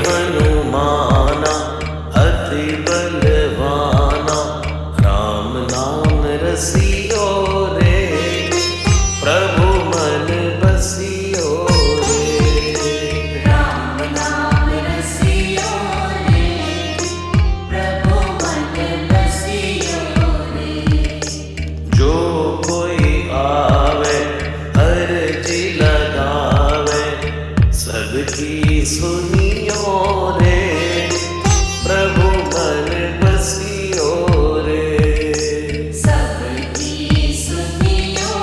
हनुमाना अति बलवाना, राम नाम रसियो रे, प्रभु मन बसियो रे। राम नाम रसियो रे, प्रभु मन बसियो रे। जो कोई आवे अर्जी लगावे, सबकी सुनियो रे, प्रभु मन बसियो रे। सबकी सुनियो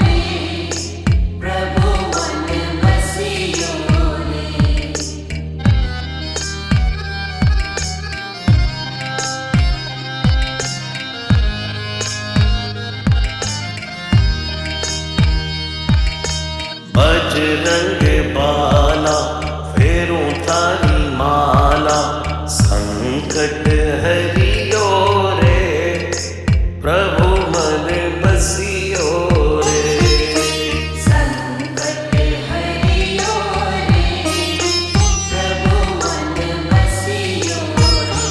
रे, प्रभु मन बसियो रे। बजरंग बाला फेरूं थारी माला, संकट हरियो रे, प्रभु मन बसियो रे। संकट हरियो रे, प्रभु मन बसियो रे।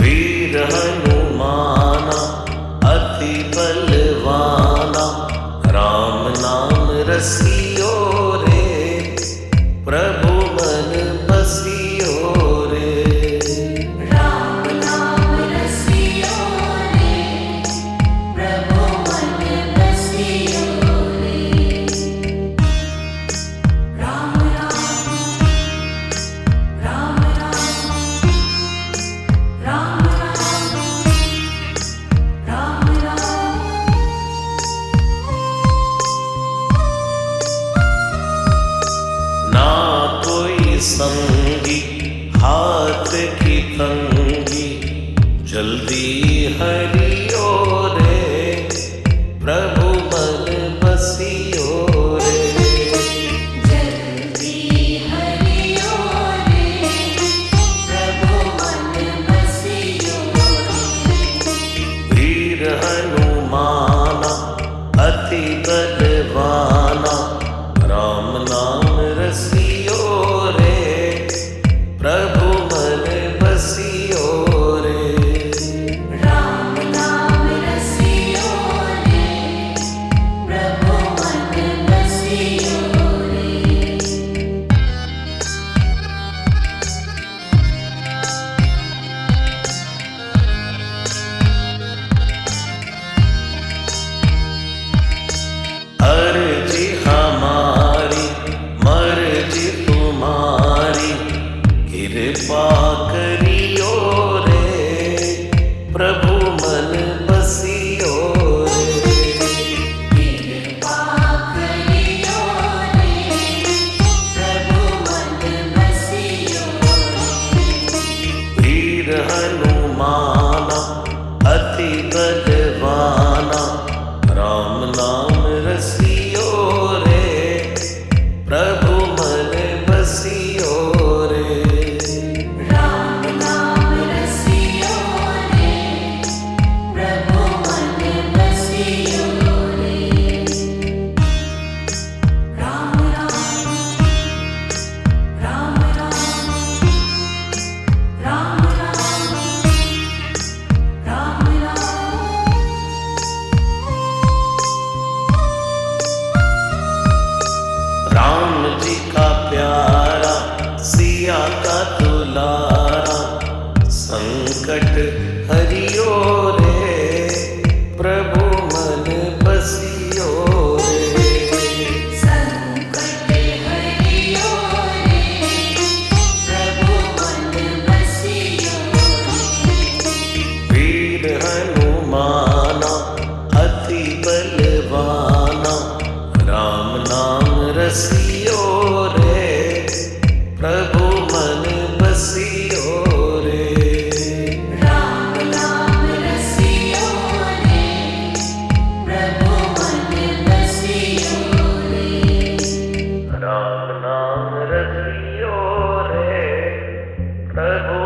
वीर हनुमाना अति बलवाना, राम नाम रसियो रे, प्रभु मन बसियो रे। राम नाम रसियो रे, प्रभु मन बसियो रे। राम राम राम राम राम राम राम राम। ना कोई संगी हाथ की तंगी, जल्दी हरियो रे, प्रभु मन बसियो रे। जल्दी हरियो रे, प्रभु मन बसियो रे। वीर हनुमाना अति बलवाना, राम नाम रसियो रे, प्रभु मन बसियो रे। राम नाम रसियो रे, प्रभु मन बसियो रे। अर्जी हमारी मर्जी तुम्हारी, कृपा करियो रे, प्रभु मन बसियो रे। कृपा करियो रे, प्रभु मन बसियो रे। वीर हनुमाना अति बलवाना, राम नाम रसियो रे, प्रभु मन बसियो रे। राम नाम रसियो रे, प्रभु मन बसियो रे। राम राम राम राम राम राम राम। राम जी का प्यारा सिया का दुलारा, संकट हरियो रे, प्रभु मन बसियो रे। संकट हरियो रे, प्रभु मन बसियो रे। वीर हनुमाना अति बलवाना, राम नाम रसियो रे, प्रभु मन बसियो रे। राम नाम रसियो रे, प्रभु मन बसियो रे। राम नाम रसियो रे, प्रभु